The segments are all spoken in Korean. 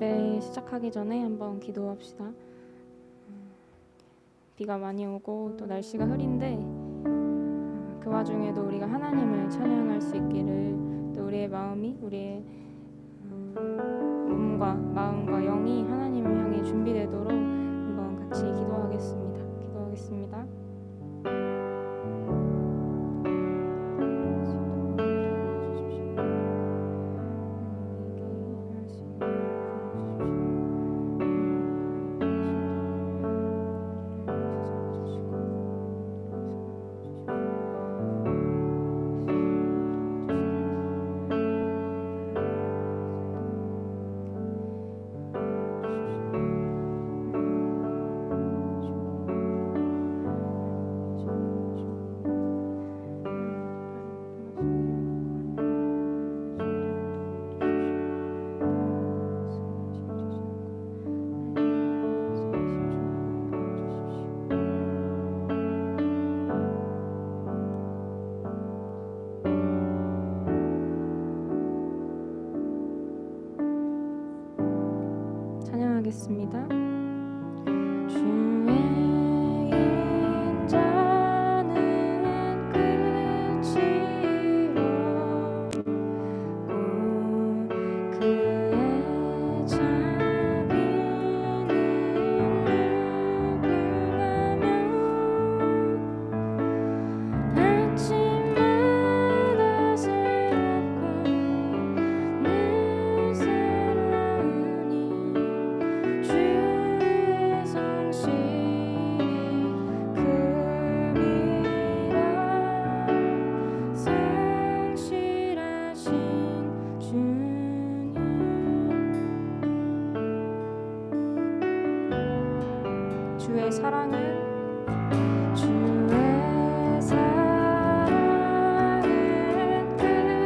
예배 시작하기 전에 한번 기도합시다. 비가 많이 오고 또 날씨가 흐린데 그 와중에도 우리가 하나님을 찬양할 수 있기를, 또 우리의 마음이, 우리의 몸과 마음과 영이 하나님을 향해 준비되도록 한번 같이 기도하겠습니다. 찬양하겠습니다. 주의 인자는 끝이요 그의 자비는 누구라며 아침마다 새롭고 늘 새로우니 주의 성실이 금이라 성실하신 주님. 주의 사랑은 끝이요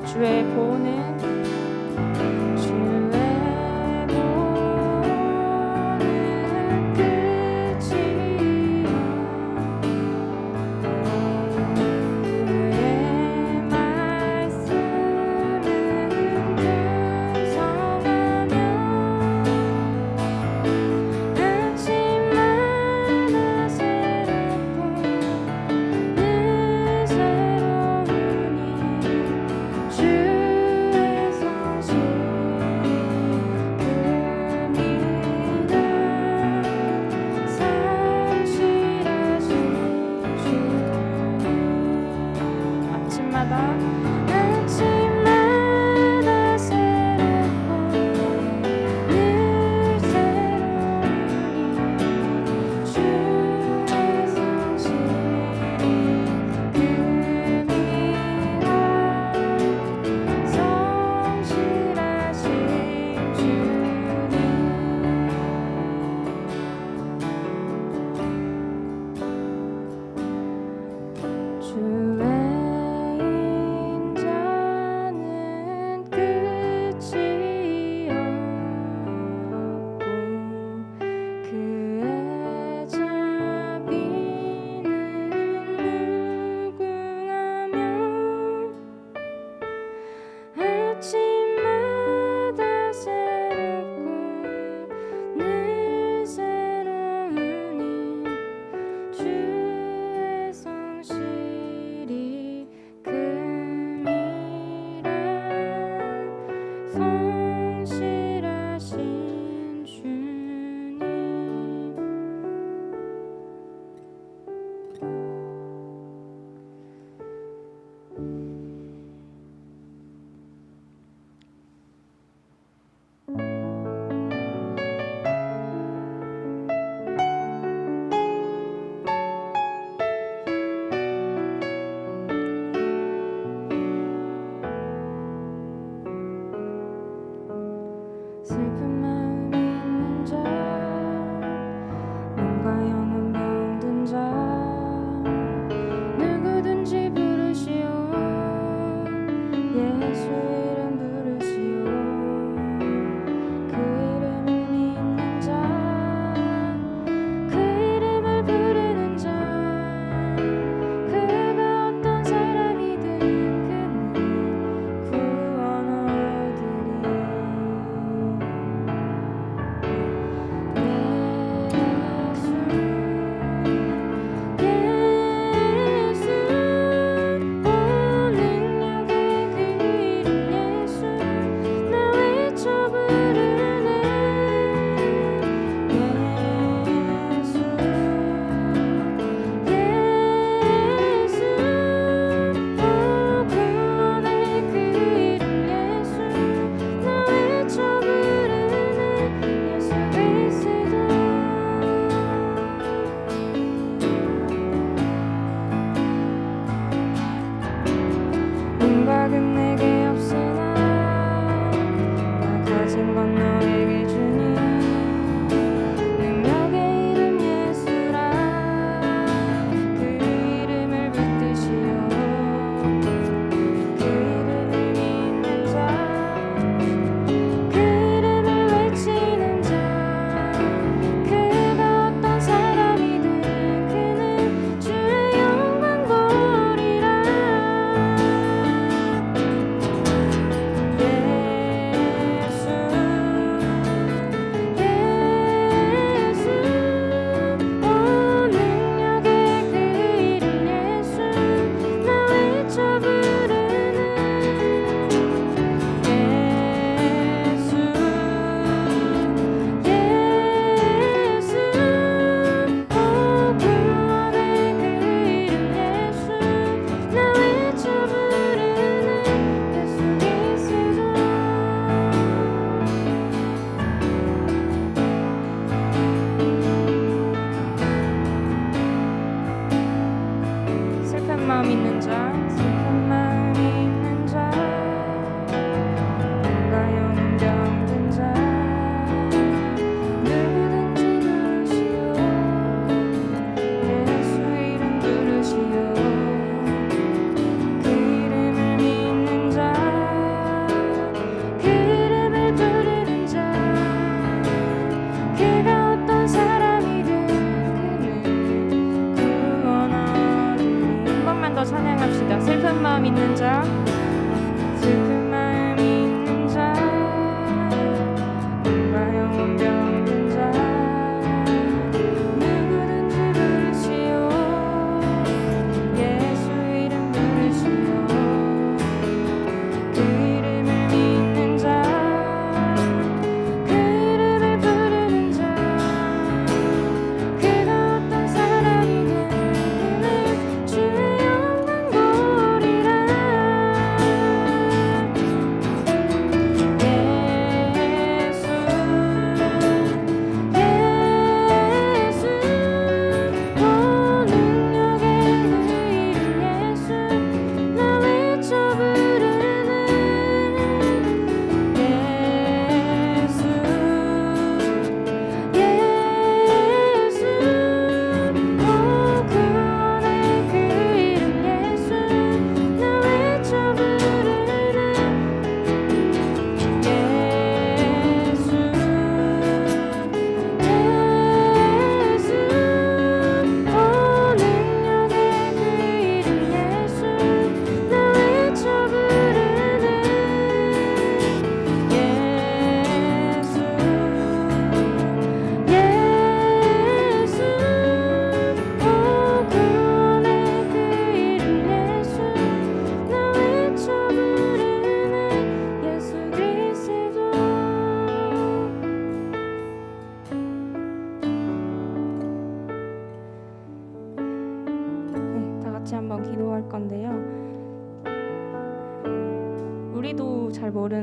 주의 보호는 끝이요 그의 말씀은 풍성하며 아침마다 새롭고 늘 새로우니 주의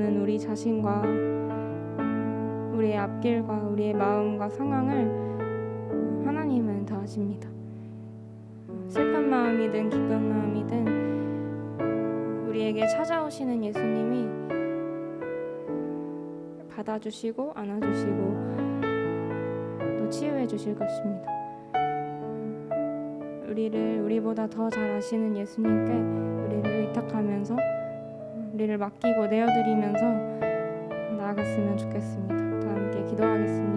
바라보는 우리 자신과 우리의 앞길과 우리의 마음과 상황을 하나님은 다 아십니다. 슬픈 마음이든 기쁜 마음이든 우리에게 찾아오시는 예수님이 받아주시고 안아주시고 또 치유해 주실 것입니다. 우리를 우리보다 더 잘 아시는 예수님께 우리를 의탁하면서 우리를 맡기고 내어드리면서 나아갔으면 좋겠습니다. 다 함께 기도하겠습니다.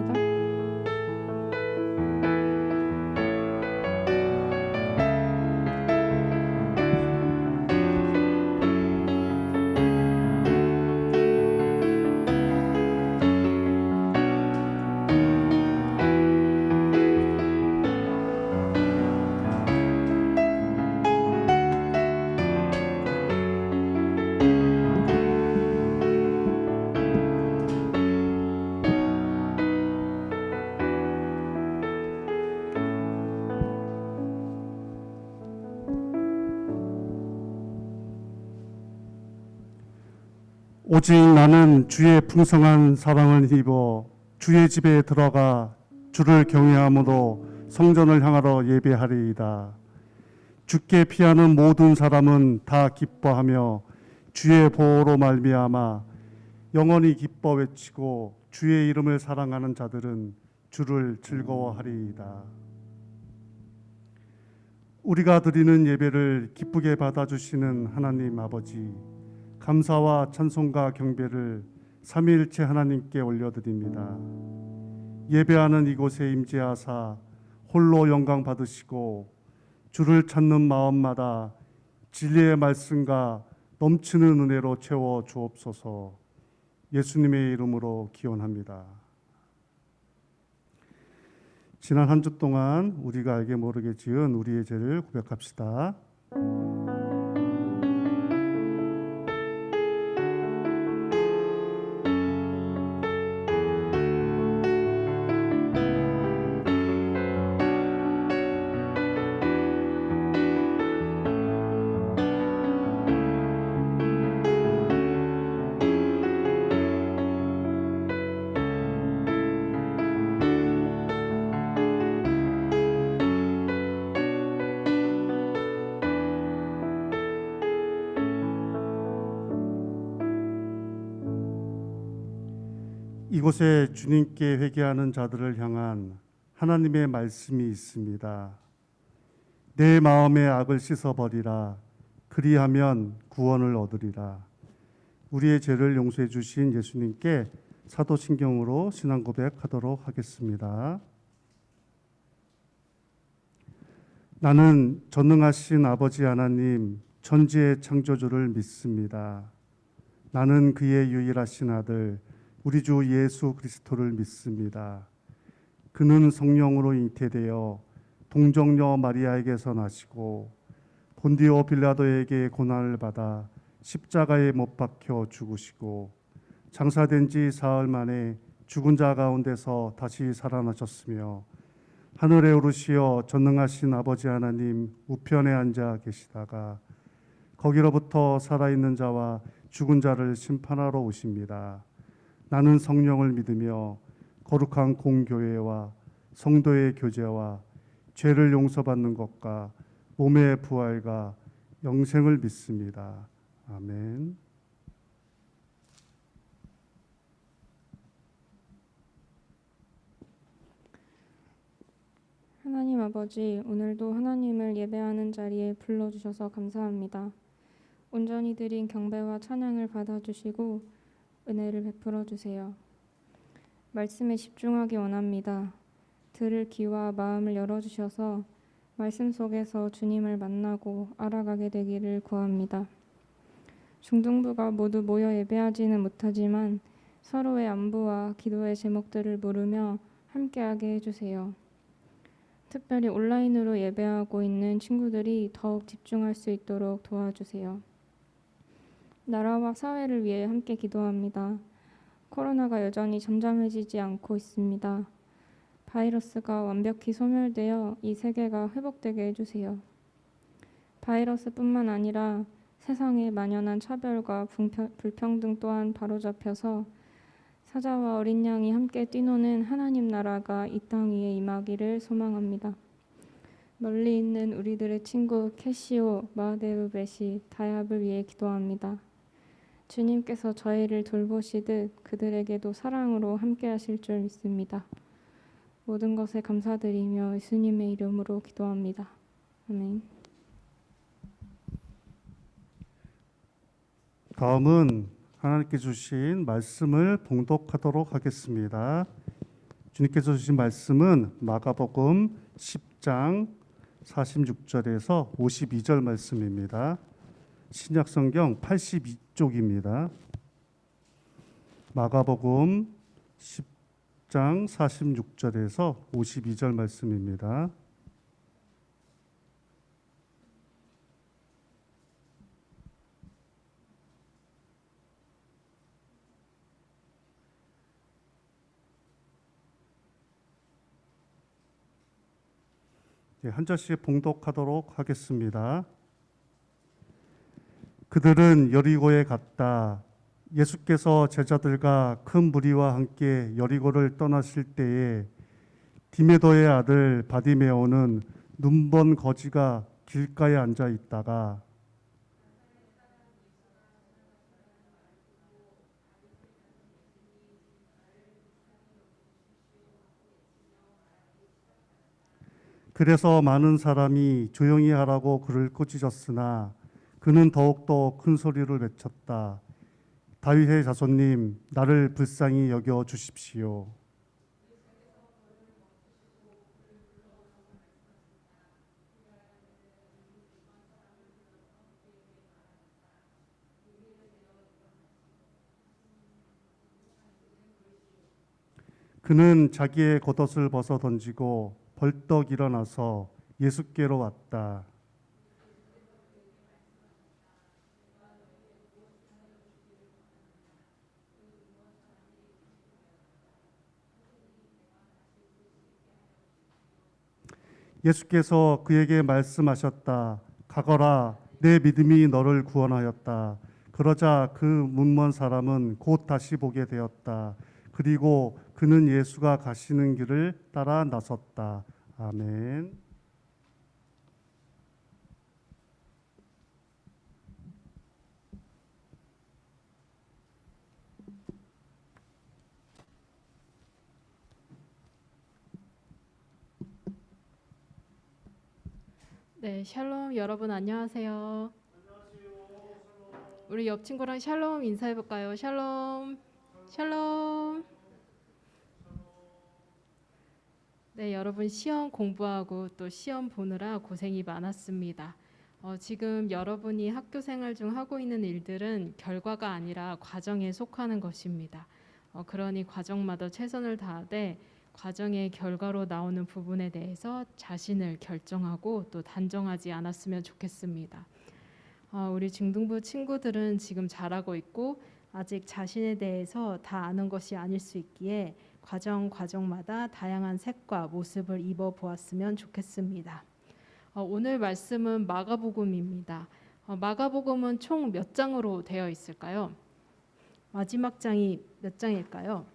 오직 나는 주의 풍성한 사랑을 입어 주의 집에 들어가 주를 경외함으로 성전을 향하러 예배하리이다. 주께 피하는 모든 사람은 다 기뻐하며 주의 보호로 말미암아 영원히 기뻐 외치고 주의 이름을 사랑하는 자들은 주를 즐거워하리이다. 우리가 드리는 예배를 기쁘게 받아주시는 하나님 아버지, 감사와 찬송과 경배를 삼위일체 하나님께 올려드립니다. 예배하는 이곳에 임재하사 홀로 영광 받으시고 주를 찾는 마음마다 진리의 말씀과 넘치는 은혜로 채워 주옵소서. 예수님의 이름으로 기원합니다. 지난 한 주 동안 우리가 알게 모르게 지은 우리의 죄를 고백합시다. 이곳에 주님께 회개하는 자들을 향한 하나님의 말씀이 있습니다. 내 마음의 악을 씻어버리라. 그리하면 구원을 얻으리라. 우리의 죄를 용서해 주신 예수님께 사도신경으로 신앙 고백하도록 하겠습니다. 나는 전능하신 아버지 하나님 천지의 창조주를 믿습니다. 나는 그의 유일하신 아들 우리 주 예수 그리스도를 믿습니다. 그는 성령으로 잉태되어 동정녀 마리아에게서 나시고 본디오 빌라도에게 고난을 받아 십자가에 못 박혀 죽으시고 장사된 지 사흘 만에 죽은 자 가운데서 다시 살아나셨으며 하늘에 오르시어 전능하신 아버지 하나님 우편에 앉아 계시다가 거기로부터 살아있는 자와 죽은 자를 심판하러 오십니다. 나는 성령을 믿으며 거룩한 공교회와 성도의 교제와 죄를 용서받는 것과 몸의 부활과 영생을 믿습니다. 아멘. 하나님 아버지, 오늘도 하나님을 예배하는 자리에 불러주셔서 감사합니다. 온전히 드린 경배와 찬양을 받아주시고 은혜를 베풀어 주세요. 말씀에 집중하기 원합니다. 들을 귀와 마음을 열어주셔서 말씀 속에서 주님을 만나고 알아가게 되기를 구합니다. 중등부가 모두 모여 예배하지는 못하지만 서로의 안부와 기도의 제목들을 물으며 함께하게 해주세요. 특별히 온라인으로 예배하고 있는 친구들이 더욱 집중할 수 있도록 도와주세요. 나라와 사회를 위해 함께 기도합니다. 코로나가 여전히 잠잠해지지 않고 있습니다. 바이러스가 완벽히 소멸되어 이 세계가 회복되게 해주세요. 바이러스뿐만 아니라 세상에 만연한 차별과 불평등 또한 바로잡혀서 사자와 어린 양이 함께 뛰노는 하나님 나라가 이 땅 위에 임하기를 소망합니다. 멀리 있는 우리들의 친구 캐시오 마데우벳이 다이압을 위해 기도합니다. 주님께서 저희를 돌보시듯 그들에게도 사랑으로 함께 하실 줄 믿습니다. 모든 것에 감사드리며 예수님의 이름으로 기도합니다. 아멘. 다음은 하나님께 주신 말씀을 봉독하도록 하겠습니다. 주님께서 주신 말씀은 마가복음 10장 46절에서 52절 말씀입니다. 신약성경 82쪽입니다. 마가복음 10장 46절에서 52절 말씀입니다. 한 절씩 봉독하도록 하겠습니다. 그들은 여리고에 갔다. 예수께서 제자들과 큰 무리와 함께 여리고를 떠나실 때에 디메도의 아들 바디메오는 눈먼 거지가 길가에 앉아 있다가 그래서 많은 사람이 조용히 하라고 그를 꾸짖었으나 그는 더욱더 큰 소리를 외쳤다. 다윗의 자손님, 나를 불쌍히 여겨 주십시오. 그는 자기의 겉옷을 벗어 던지고 벌떡 일어나서 예수께로 왔다. 예수께서 그에게 말씀하셨다. 가거라, 내 믿음이 너를 구원하였다. 그러자 그 눈먼 사람은 곧 다시 보게 되었다. 그리고 그는 예수가 가시는 길을 따라 나섰다. 아멘. 네, 샬롬 여러분 안녕하세요. 우리 옆 친구랑 샬롬 인사해 볼까요? 샬롬. 샬롬. 네, 여러분 시험 공부하고 또 시험 보느라 고생이 많았습니다. 지금 여러분이 학교 생활 중 하고 있는 일들은 결과가 아니라 과정에 속하는 것입니다. 그러니 과정마다 최선을 다하되 과정의 결과로 나오는 부분에 대해서 자신을 결정하고 또 단정하지 않았으면 좋겠습니다. 우리 중등부 친구들은 지금 잘하고 있고 아직 자신에 대해서 다 아는 것이 아닐 수 있기에 과정마다 다양한 색과 모습을 입어 보았으면 좋겠습니다. 오늘 말씀은 마가복음입니다. 마가복음은 총 몇 장으로 되어 있을까요? 마지막 장이 몇 장일까요?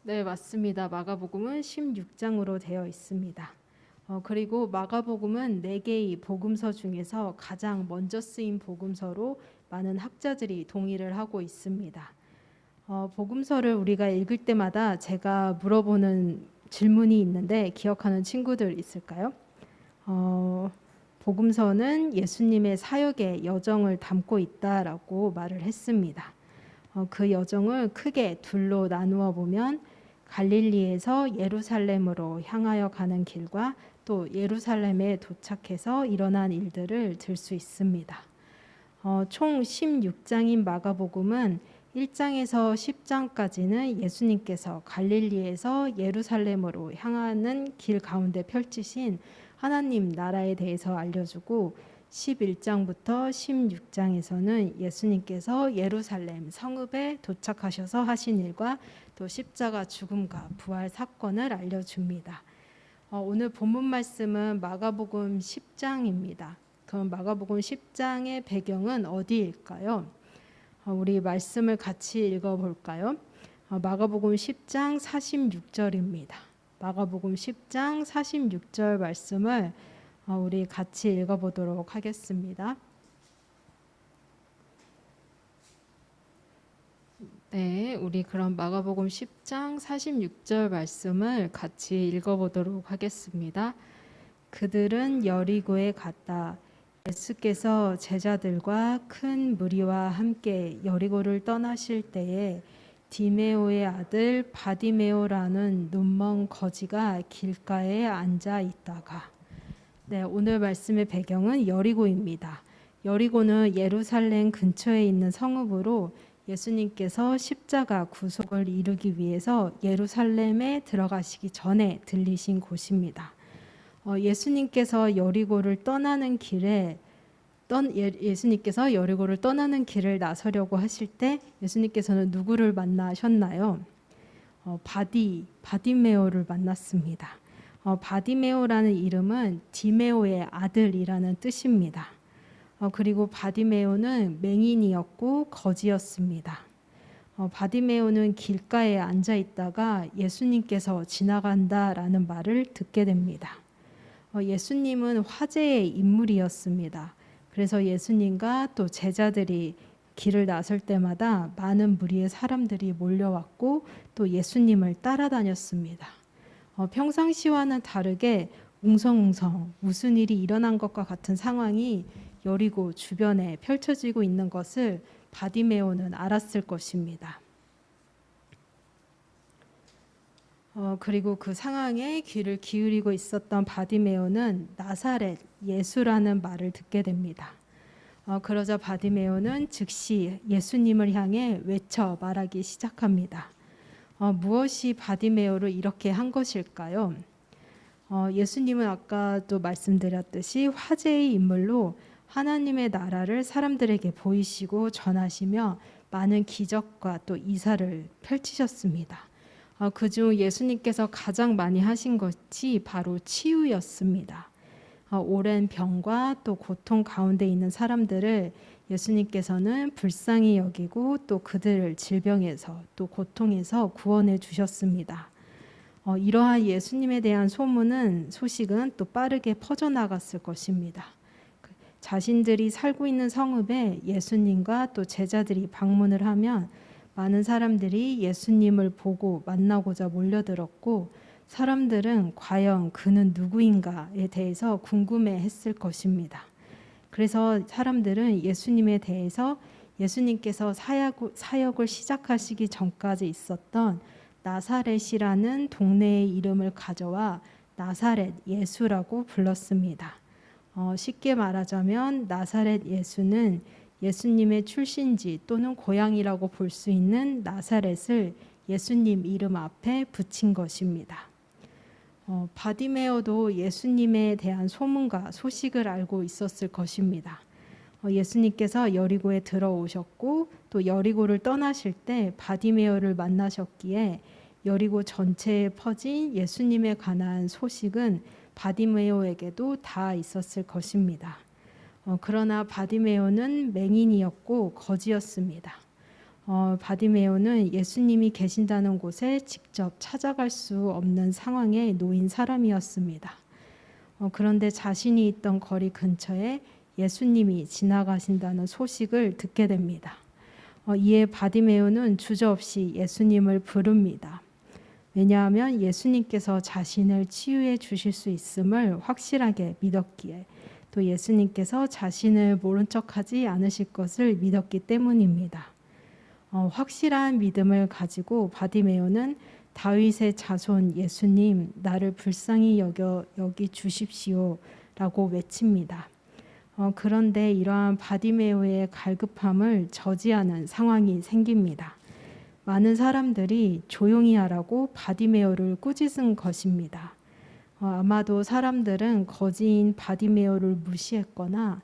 네, 맞습니다. 마가복음은 16장으로 되어 있습니다. 그리고 마가복음은 4개의 복음서 중에서 가장 먼저 쓰인 복음서로 많은 학자들이 동의를 하고 있습니다. 복음서를 우리가 읽을 때마다 제가 물어보는 질문이 있는데 기억하는 친구들 있을까요? 복음서는 예수님의 사역의 여정을 담고 있다라고 말을 했습니다. 그 여정을 크게 둘로 나누어 보면 갈릴리에서 예루살렘으로 향하여 가는 길과 또 예루살렘에 도착해서 일어난 일들을 들 수 있습니다. 총 16장인 마가복음은 1장에서 10장까지는 예수님께서 갈릴리에서 예루살렘으로 향하는 길 가운데 펼치신 하나님 나라에 대해서 알려주고 11장부터 16장에서는 예수님께서 예루살렘 성읍에 도착하셔서 하신 일과 또 십자가 죽음과 부활 사건을 알려줍니다. 오늘 본문 말씀은 마가복음 10장입니다. 그럼 마가복음 10장의 배경은 어디일까요? 우리 말씀을 같이 읽어볼까요? 마가복음 10장 46절입니다. 마가복음 10장 46절 말씀을 우리 같이 읽어보도록 하겠습니다. 네, 우리 그럼 마가복음 10장 46절 말씀을 같이 읽어보도록 하겠습니다. 그들은 여리고에 갔다. 예수께서 제자들과 큰 무리와 함께 여리고를 떠나실 때에 디메오의 아들 바디메오라는 눈먼 거지가 길가에 앉아 있다가, 네, 오늘 말씀의 배경은 여리고입니다. 여리고는 예루살렘 근처에 있는 성읍으로 예수님께서 십자가 구속을 이루기 위해서 예루살렘에 들어가시기 전에 들리신 곳입니다. 예수님께서 여리고를 떠나는 길을 나서려고 하실 때 예수님께서는 누구를 만나셨나요? 바디메오를 만났습니다. 바디메오라는 이름은 디메오의 아들이라는 뜻입니다. 그리고 바디메오는 맹인이었고 거지였습니다. 바디메오는 길가에 앉아 있다가 예수님께서 지나간다라는 말을 듣게 됩니다. 예수님은 화제의 인물이었습니다. 그래서 예수님과 또 제자들이 길을 나설 때마다 많은 무리의 사람들이 몰려왔고 또 예수님을 따라다녔습니다. 평상시와는 다르게 웅성웅성 무슨 일이 일어난 것과 같은 상황이 여리고 주변에 펼쳐지고 있는 것을 바디메오는 알았을 것입니다. 그리고 그 상황에 귀를 기울이고 있었던 바디메오는 나사렛 예수라는 말을 듣게 됩니다. 그러자 바디메오는 즉시 예수님을 향해 외쳐 말하기 시작합니다. 무엇이 바디메오를 이렇게 한 것일까요? 예수님은 아까도 말씀드렸듯이 화제의 인물로 하나님의 나라를 사람들에게 보이시고 전하시며 많은 기적과 또 이사를 펼치셨습니다. 그중 예수님께서 가장 많이 하신 것이 바로 치유였습니다. 오랜 병과 또 고통 가운데 있는 사람들을 예수님께서는 불쌍히 여기고 또 그들을 질병에서 또 고통에서 구원해 주셨습니다. 이러한 예수님에 대한 소식은 또 빠르게 퍼져나갔을 것입니다. 자신들이 살고 있는 성읍에 예수님과 또 제자들이 방문을 하면 많은 사람들이 예수님을 보고 만나고자 몰려들었고 사람들은 과연 그는 누구인가에 대해서 궁금해했을 것입니다. 그래서 사람들은 예수님에 대해서 예수님께서 사역을 시작하시기 전까지 있었던 나사렛이라는 동네의 이름을 가져와 나사렛 예수라고 불렀습니다. 쉽게 말하자면 나사렛 예수는 예수님의 출신지 또는 고향이라고 볼 수 있는 나사렛을 예수님 이름 앞에 붙인 것입니다. 바디메오도 예수님에 대한 소문과 소식을 알고 있었을 것입니다. 예수님께서 여리고에 들어오셨고 또 여리고를 떠나실 때 바디메오를 만나셨기에 여리고 전체에 퍼진 예수님에 관한 소식은 바디메오에게도 다 있었을 것입니다. 그러나 바디메오는 맹인이었고 거지였습니다. 바디메오는 예수님이 계신다는 곳에 직접 찾아갈 수 없는 상황에 놓인 사람이었습니다. 그런데 자신이 있던 거리 근처에 예수님이 지나가신다는 소식을 듣게 됩니다. 이에 바디메오는 주저없이 예수님을 부릅니다. 왜냐하면 예수님께서 자신을 치유해 주실 수 있음을 확실하게 믿었기에 또 예수님께서 자신을 모른 척하지 않으실 것을 믿었기 때문입니다. 확실한 믿음을 가지고 바디메오는 다윗의 자손 예수님 나를 불쌍히 여기 주십시오 라고 외칩니다. 그런데 이러한 바디메오의 갈급함을 저지하는 상황이 생깁니다. 많은 사람들이 조용히 하라고 바디메오를 꾸짖은 것입니다. 아마도 사람들은 거지인 바디메오를 무시했거나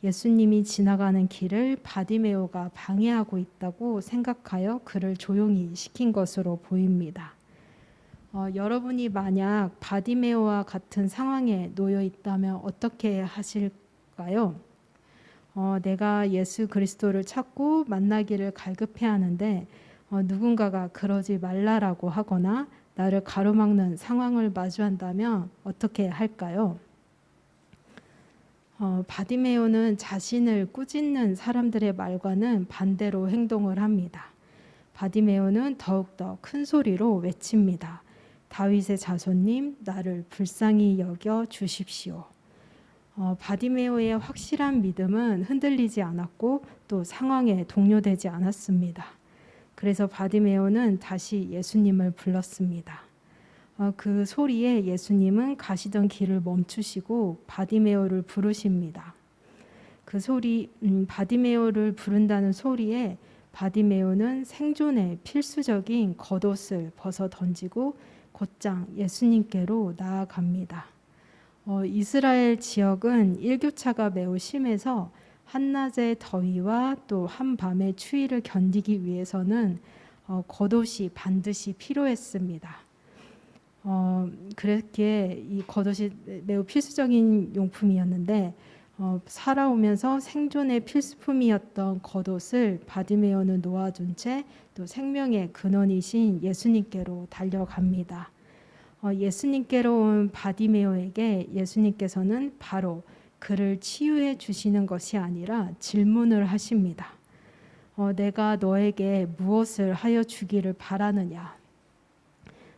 예수님이 지나가는 길을 바디메오가 방해하고 있다고 생각하여 그를 조용히 시킨 것으로 보입니다. 여러분이 만약 바디메오와 같은 상황에 놓여 있다면 어떻게 하실까요? 걸까요? 내가 예수 그리스도를 찾고 만나기를 갈급해 하는데 누군가가 그러지 말라라고 하거나 나를 가로막는 상황을 마주한다면 어떻게 할까요? 바디메오는 자신을 꾸짖는 사람들의 말과는 반대로 행동을 합니다. 바디메오는 더욱더 큰 소리로 외칩니다. 다윗의 자손님, 나를 불쌍히 여겨 주십시오. 바디메오의 확실한 믿음은 흔들리지 않았고 또 상황에 동요되지 않았습니다. 그래서 바디메오는 다시 예수님을 불렀습니다. 그 소리에 예수님은 가시던 길을 멈추시고 바디메오를 부르십니다. 그 소리, 바디메오를 부른다는 소리에 바디메오는 생존에 필수적인 겉옷을 벗어 던지고 곧장 예수님께로 나아갑니다. 이스라엘 지역은 일교차가 매우 심해서 한낮의 더위와 또 한밤의 추위를 견디기 위해서는 겉옷이 반드시 필요했습니다. 그렇게 이 겉옷이 매우 필수적인 용품이었는데 살아오면서 생존의 필수품이었던 겉옷을 바디메오는 놓아준 채 또 생명의 근원이신 예수님께로 달려갑니다. 예수님께로 온 바디메오에게 예수님께서는 바로 그를 치유해 주시는 것이 아니라 질문을 하십니다. 내가 너에게 무엇을 하여 주기를 바라느냐?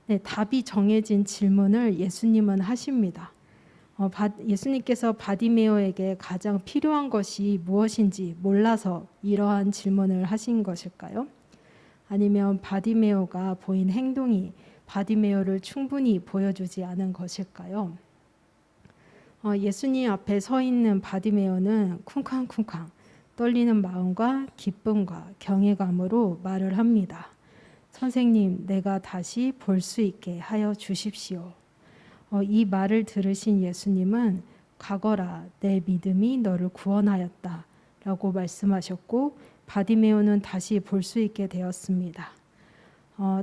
네, 답이 정해진 질문을 예수님은 하십니다. 예수님께서 바디메오에게 가장 필요한 것이 무엇인지 몰라서 이러한 질문을 하신 것일까요? 아니면 바디메오가 보인 행동이 바디메오를 충분히 보여주지 않은 것일까요? 예수님 앞에 서 있는 바디메오는 쿵쾅쿵쾅 떨리는 마음과 기쁨과 경외감으로 말을 합니다. 선생님, 내가 다시 볼 수 있게 하여 주십시오. 이 말을 들으신 예수님은 가거라, 내 믿음이 너를 구원하였다 라고 말씀하셨고 바디메오는 다시 볼 수 있게 되었습니다.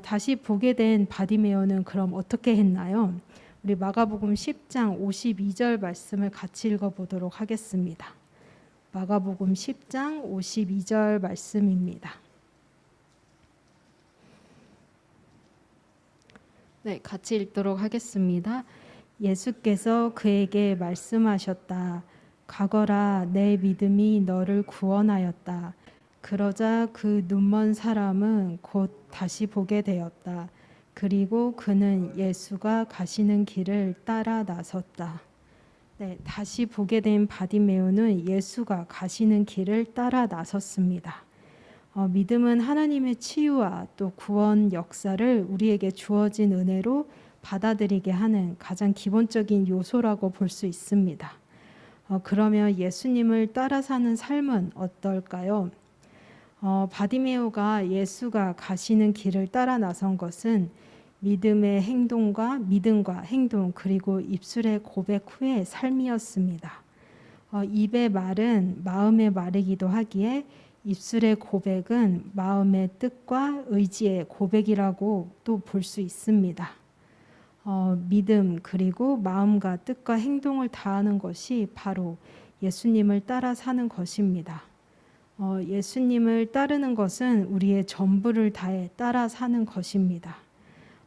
다시 보게 된 바디메오는 그럼 어떻게 했나요? 우리 마가복음 10장 52절 말씀을 같이 읽어보도록 하겠습니다. 마가복음 10장 52절 말씀입니다. 네, 같이 읽도록 하겠습니다. 예수께서 그에게 말씀하셨다. 가거라, 내 믿음이 너를 구원하였다. 그러자 그 눈먼 사람은 곧 다시 보게 되었다. 그리고 그는 예수가 가시는 길을 따라 나섰다. 네, 다시 보게 된 바디메오는 예수가 가시는 길을 따라 나섰습니다. 믿음은 하나님의 치유와 또 구원 역사를 우리에게 주어진 은혜로 받아들이게 하는 가장 기본적인 요소라고 볼 수 있습니다. 그러면 예수님을 따라 사는 삶은 어떨까요? 바디메오가 예수가 가시는 길을 따라 나선 것은 믿음과 행동 그리고 입술의 고백 후의 삶이었습니다. 입의 말은 마음의 말이기도 하기에 입술의 고백은 마음의 뜻과 의지의 고백이라고 또 볼 수 있습니다. 믿음 그리고 마음과 뜻과 행동을 다하는 것이 바로 예수님을 따라 사는 것입니다. 예수님을 따르는 것은 우리의 전부를 다해 따라 사는 것입니다.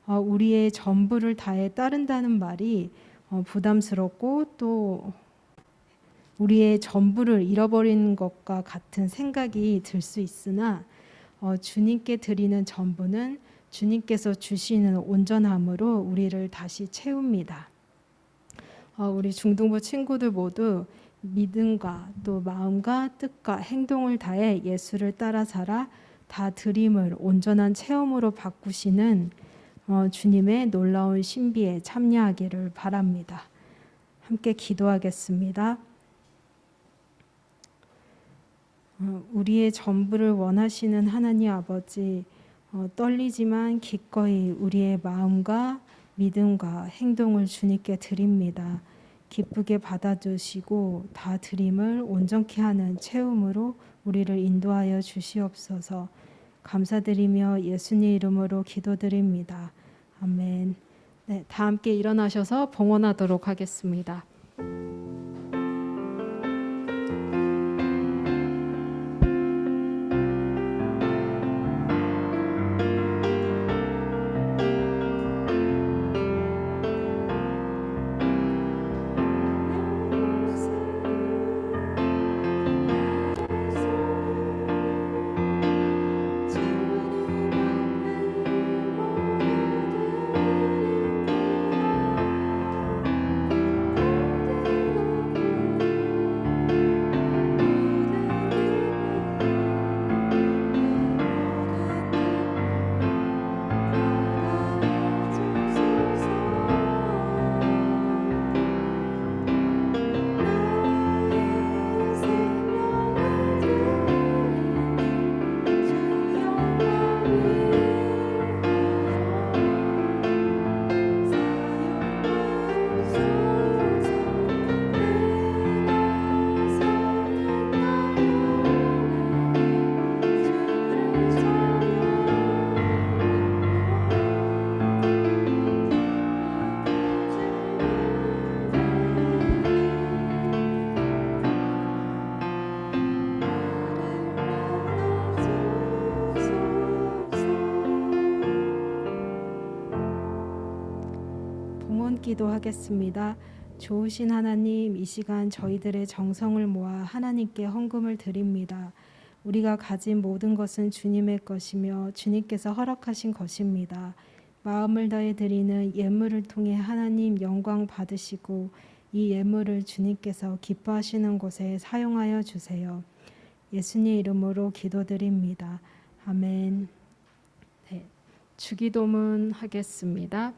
우리의 전부를 다해 따른다는 말이 부담스럽고 또 우리의 전부를 잃어버리는 것과 같은 생각이 들 수 있으나 주님께 드리는 전부는 주님께서 주시는 온전함으로 우리를 다시 채웁니다. 우리 중등부 친구들 모두 믿음과 또 마음과 뜻과 행동을 다해 예수를 따라 살아 다 드림을 온전한 체험으로 바꾸시는 주님의 놀라운 신비에 참여하기를 바랍니다. 함께 기도하겠습니다. 우리의 전부를 원하시는 하나님 아버지, 떨리지만 기꺼이 우리의 마음과 믿음과 행동을 주님께 드립니다. 기쁘게 받아주시고 다 드림을 온전케 하는 체험으로 우리를 인도하여 주시옵소서. 감사드리며 예수님 이름으로 기도드립니다. 아멘. 네, 다 함께 일어나셔서 봉헌하도록 하겠습니다. 기도하겠습니다. 좋으신 하나님, 이 시간 저희들의 정성을 모아 하나님께 헌금을 드립니다. 우리가 가진 모든 것은 주님의 것이며 주님께서 허락하신 것입니다. 마음을 다해 드리는 예물을 통해 하나님 영광 받으시고 이 예물을 주님께서 기뻐하시는 곳에 사용하여 주세요. 예수님 이름으로 기도드립니다. 아멘. 네, 주기도문 하겠습니다.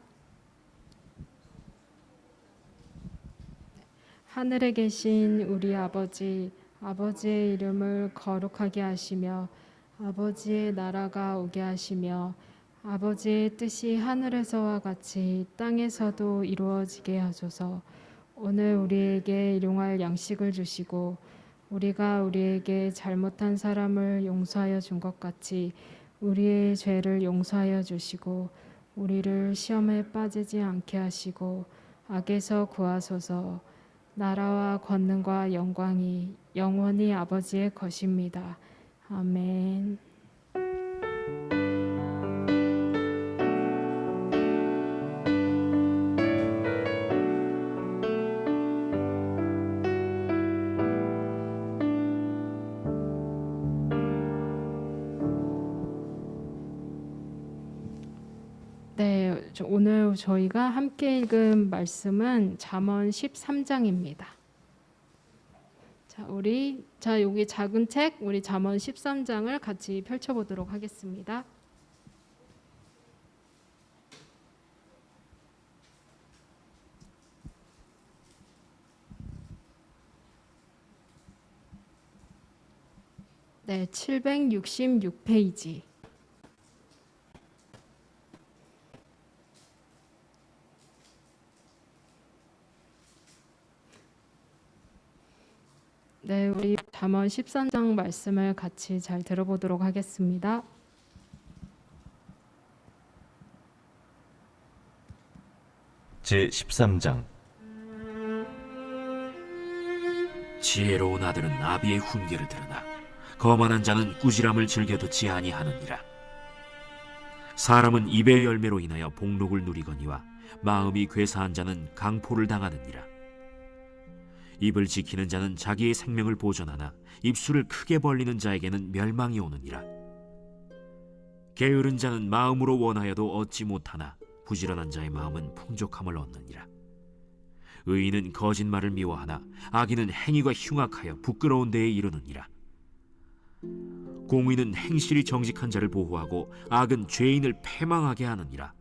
하늘에 계신 우리 아버지, 아버지의 이름을 거룩하게 하시며 아버지의 나라가 오게 하시며 아버지의 뜻이 하늘에서와 같이 땅에서도 이루어지게 하소서. 오늘 우리에게 일용할 양식을 주시고 우리가 우리에게 잘못한 사람을 용서하여 준 것 같이 우리의 죄를 용서하여 주시고 우리를 시험에 빠지지 않게 하시고 악에서 구하소서. 나라와 권능과 영광이 영원히 아버지의 것입니다. 아멘. 네, 오늘 저희가 함께 읽은 말씀은 잠언 13장입니다. 자, 여기 작은 책 우리 잠언 13장을 같이 펼쳐 보도록 하겠습니다. 네, 766페이지. 네, 우리 잠언 13장 말씀을 같이 잘 들어보도록 하겠습니다. 제13장. 지혜로운 아들은 아비의 훈계를 들으나 거만한 자는 꾸지람을 즐겨 듣지 아니하느니라. 사람은 입의 열매로 인하여 복록을 누리거니와 마음이 괴사한 자는 강포를 당하느니라. 입을 지키는 자는 자기의 생명을 보존하나 입술을 크게 벌리는 자에게는 멸망이 오느니라. 게으른 자는 마음으로 원하여도 얻지 못하나 부지런한 자의 마음은 풍족함을 얻느니라. 의인은 거짓말을 미워하나 악인은 행위가 흉악하여 부끄러운 데에 이르느니라. 공의는 행실이 정직한 자를 보호하고 악은 죄인을 패망하게 하느니라.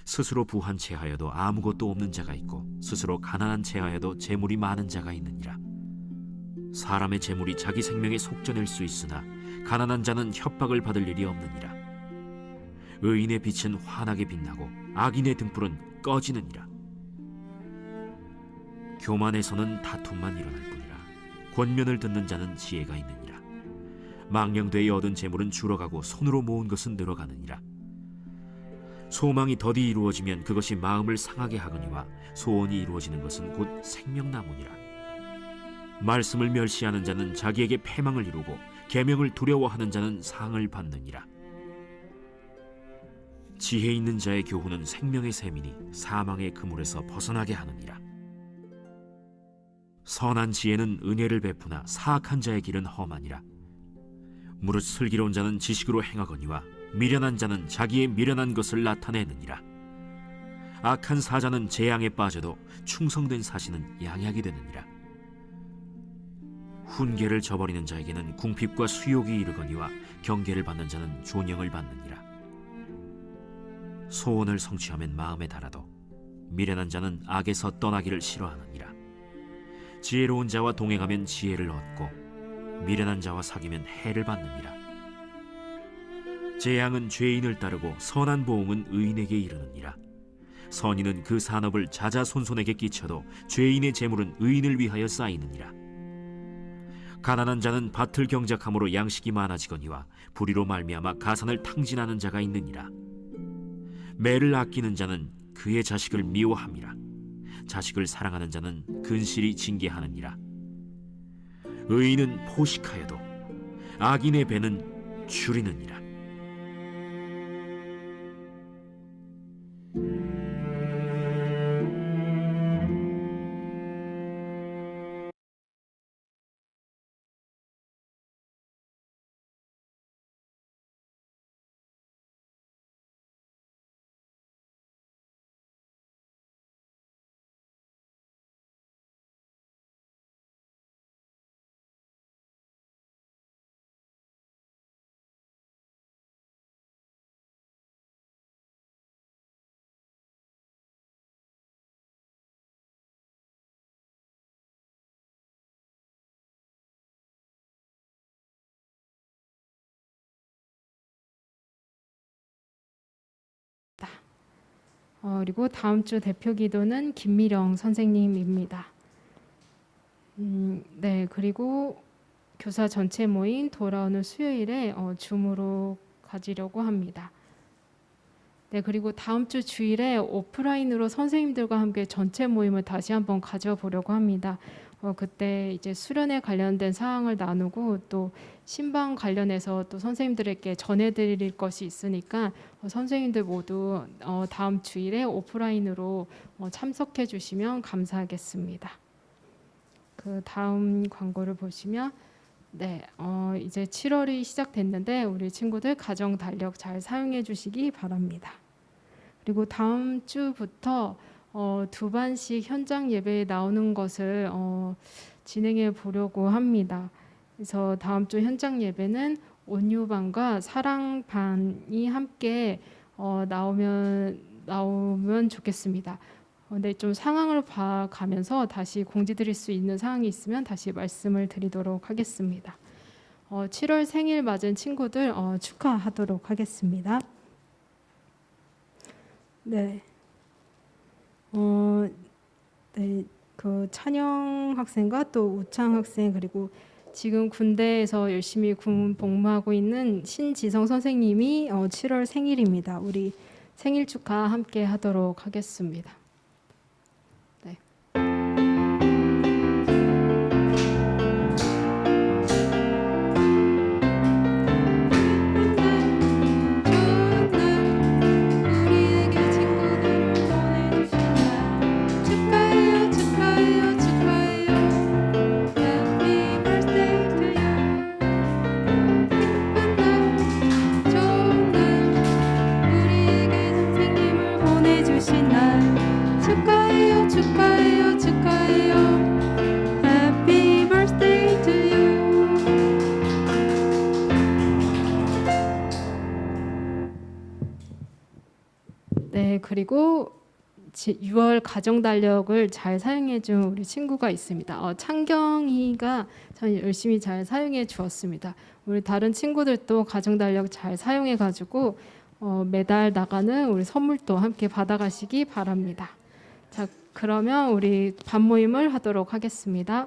스스로 부한 채하여도 아무것도 없는 자가 있고 스스로 가난한 채하여도 재물이 많은 자가 있느니라. 사람의 재물이 자기 생명에 속전일 수 있으나 가난한 자는 협박을 받을 일이 없느니라. 의인의 빛은 환하게 빛나고 악인의 등불은 꺼지느니라. 교만에서는 다툼만 일어날 뿐이라. 권면을 듣는 자는 지혜가 있느니라. 망령되이 얻은 재물은 줄어가고 손으로 모은 것은 늘어가느니라. 소망이 더디 이루어지면 그것이 마음을 상하게 하거니와 소원이 이루어지는 것은 곧 생명나무니라. 말씀을 멸시하는 자는 자기에게 패망을 이루고 계명을 두려워하는 자는 상을 받느니라. 지혜 있는 자의 교훈은 생명의 샘이니 사망의 그물에서 벗어나게 하느니라. 선한 지혜는 은혜를 베푸나 사악한 자의 길은 험하니라. 무릇 슬기로운 자는 지식으로 행하거니와 미련한 자는 자기의 미련한 것을 나타내느니라. 악한 사자는 재앙에 빠져도 충성된 사신은 양약이 되느니라. 훈계를 저버리는 자에게는 궁핍과 수욕이 이르거니와 경계를 받는 자는 존영을 받느니라. 소원을 성취하면 마음에 달아도 미련한 자는 악에서 떠나기를 싫어하느니라. 지혜로운 자와 동행하면 지혜를 얻고 미련한 자와 사귀면 해를 받느니라. 재앙은 죄인을 따르고 선한 보응은 의인에게 이르느니라. 선인은 그 산업을 자자손손에게 끼쳐도 죄인의 재물은 의인을 위하여 쌓이느니라. 가난한 자는 밭을 경작함으로 양식이 많아지거니와 불의로 말미암아 가산을 탕진하는 자가 있느니라. 매를 아끼는 자는 그의 자식을 미워함이라. 자식을 사랑하는 자는 근실이 징계하느니라. 의인은 포식하여도 악인의 배는 줄이느니라. 그리고 다음 주 대표 기도는 김미령 선생님입니다. 네, 그리고 교사 전체 모임 돌아오는 수요일에 줌으로 가지려고 합니다. 네, 그리고 다음 주 주일에 오프라인으로 선생님들과 함께 전체 모임을 다시 한번 가져보려고 합니다. 그때 이제 수련에 관련된 사항을 나누고 또 신방 관련해서 또 선생님들에게 전해드릴 것이 있으니까 선생님들 모두 다음 주일에 오프라인으로 참석해 주시면 감사하겠습니다. 그 다음 광고를 보시면 네, 이제 7월이 시작됐는데 우리 친구들 가정 달력 잘 사용해 주시기 바랍니다. 그리고 다음 주부터 2반씩 현장 예배에 나오는 것을 진행해 보려고 합니다. 그래서 다음 주 현장 예배는 온유반과 사랑반이 함께 나오면 좋겠습니다. 근데 좀 상황을 봐가면서 다시 공지드릴 수 있는 사항이 있으면 다시 말씀을 드리도록 하겠습니다. 7월 생일 맞은 친구들 축하하도록 하겠습니다. 네. 네, 그 찬영 학생과 또 우창 학생 그리고 지금 군대에서 열심히 군 복무하고 있는 신지성 선생님이 7월 생일입니다. 우리 생일 축하 함께 하도록 하겠습니다. 네. 네, 그리고 6월 가정 달력을 잘 사용해 준 우리 친구가 있습니다. 창경이가 참 열심히 잘 사용해 주었습니다. 우리 다른 친구들도 가정 달력 잘 사용해 가지고 매달 나가는 우리 선물도 함께 받아가시기 바랍니다. 자, 그러면 우리 반 모임을 하도록 하겠습니다.